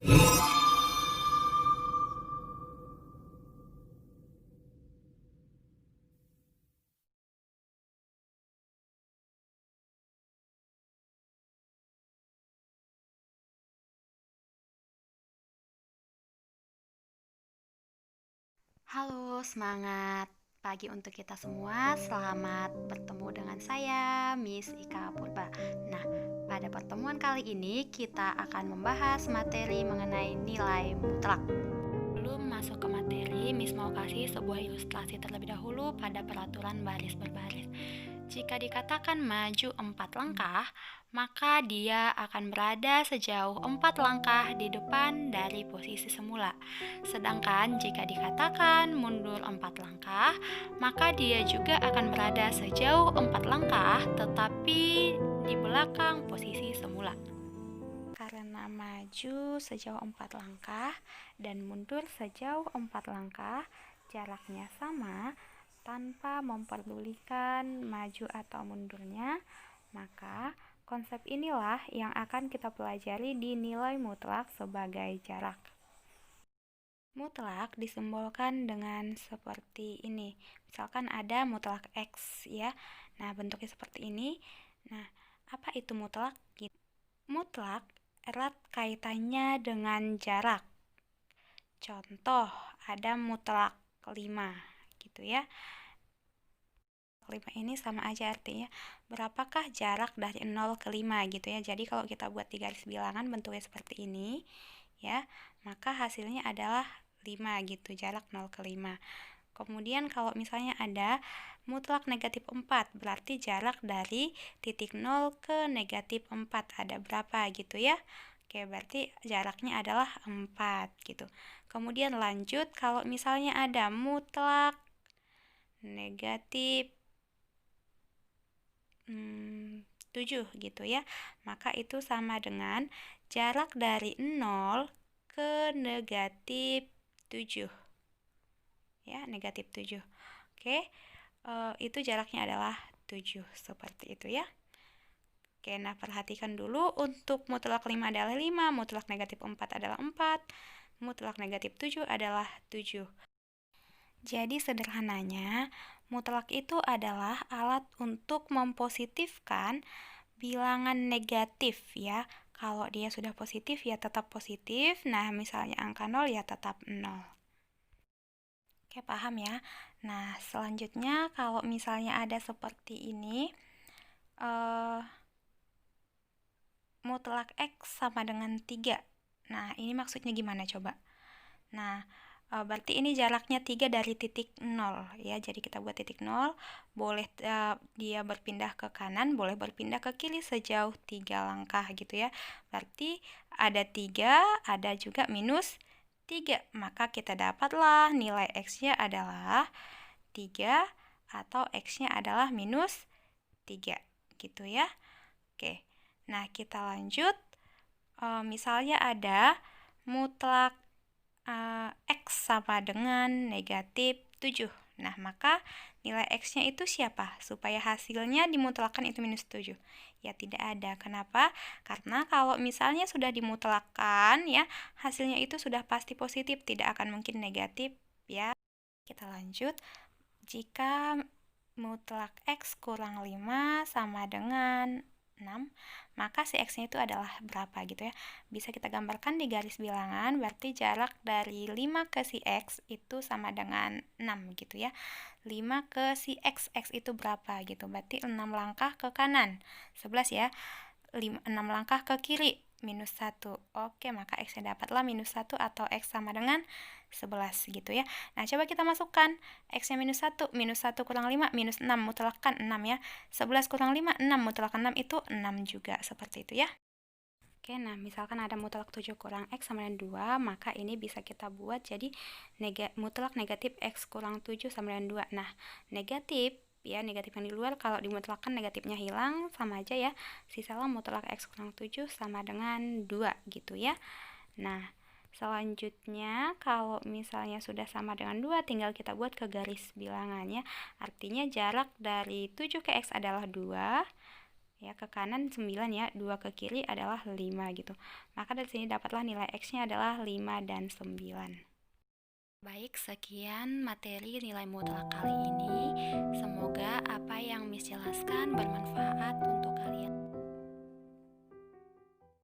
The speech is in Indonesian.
Halo, semangat pagi untuk kita semua. Selamat bertemu dengan saya, Miss Ika Purba. Nah, pada pertemuan kali ini kita akan membahas materi mengenai nilai mutlak. Sebelum masuk ke materi, Miss mau kasih sebuah ilustrasi terlebih dahulu pada peraturan baris berbaris. Jika dikatakan maju 4 langkah, maka dia akan berada sejauh 4 langkah di depan dari posisi semula. Sedangkan jika dikatakan mundur 4 langkah, maka dia juga akan berada sejauh 4 langkah tetapi di belakang posisi semula. Karena maju sejauh 4 langkah dan mundur sejauh 4 langkah, jaraknya sama tanpa memperdulikan maju atau mundurnya, maka konsep inilah yang akan kita pelajari di nilai mutlak sebagai jarak. Mutlak disimbolkan dengan seperti ini. Misalkan ada mutlak X ya. Nah, bentuknya seperti ini. Nah, apa itu mutlak? Mutlak erat kaitannya dengan jarak. Contoh, ada mutlak 5 gitu ya. 5 ini sama aja artinya berapakah jarak dari 0 ke 5 gitu ya. Jadi kalau kita buat di garis bilangan bentuknya seperti ini ya, maka hasilnya adalah 5 gitu, jarak 0 ke 5. Kemudian kalau misalnya ada mutlak negatif 4, berarti jarak dari titik 0 ke negatif 4 ada berapa gitu ya. Oke, berarti jaraknya adalah 4 gitu. Kemudian lanjut, kalau misalnya ada mutlak negatif 7 gitu ya, maka itu sama dengan jarak dari 0 ke negatif 7 ya, negatif 7. Oke, itu jaraknya adalah 7 seperti itu ya. Oke, nah perhatikan dulu untuk mutlak 5 adalah 5, mutlak negatif 4 adalah 4, mutlak negatif 7 adalah 7. Jadi sederhananya, mutlak itu adalah alat untuk mempositifkan bilangan negatif ya. Kalau dia sudah positif ya tetap positif. Nah, misalnya angka 0 ya tetap 0. Oke, paham ya? Nah, selanjutnya kalau misalnya ada seperti ini, mutlak X sama dengan 3. Nah, ini maksudnya gimana coba? Nah, berarti ini jaraknya 3 dari titik 0 ya. Jadi kita buat titik 0, boleh dia berpindah ke kanan, boleh berpindah ke kiri sejauh 3 langkah gitu ya. Berarti ada 3, ada juga minus 3. Maka kita dapatlah nilai X-nya adalah 3 atau X-nya adalah minus 3 gitu ya. Oke, nah kita lanjut. Misalnya ada mutlak X sama dengan negatif 7. Nah, maka nilai X-nya itu siapa? Supaya hasilnya dimutlakan itu minus 7. Ya, tidak ada. Kenapa? Karena kalau misalnya sudah dimutlakan, ya, hasilnya itu sudah pasti positif, tidak akan mungkin negatif, ya. Kita lanjut. Jika mutlak X kurang 5 sama dengan 6, maka si X-nya itu adalah berapa gitu ya. Bisa kita gambarkan di garis bilangan, berarti jarak dari 5 ke si X itu sama dengan 6 gitu ya. 5 ke si X, X itu berapa gitu, berarti 6 langkah ke kanan, 11 ya. 6 langkah ke kiri, minus 1. Oke, maka X-nya dapatlah minus 1 atau X sama dengan 11 gitu ya. Nah, coba kita masukkan X-nya minus 1. Minus 1 kurang 5, minus 6. Mutlakkan 6 ya. 11 kurang 5, 6. Mutlakkan 6 itu 6 juga. Seperti itu ya. Oke, nah misalkan ada mutlak 7 kurang X sama dengan 2, maka ini bisa kita buat jadi mutlak negatif X kurang 7 sama dengan 2. Nah, negatif ya, negatif yang di luar kalau dimutlakkan negatifnya hilang, sama aja ya. Sisalah mutlak X kurang 7 sama dengan 2 gitu ya. Nah, selanjutnya kalau misalnya sudah sama dengan 2, tinggal kita buat ke garis bilangannya. Artinya jarak dari 7 ke X adalah 2 Ya, ke kanan 9 ya, 2 ke kiri adalah 5 gitu. Maka dari sini dapatlah nilai X-nya adalah 5 dan 9. Baik, sekian materi nilai mutlak kali ini.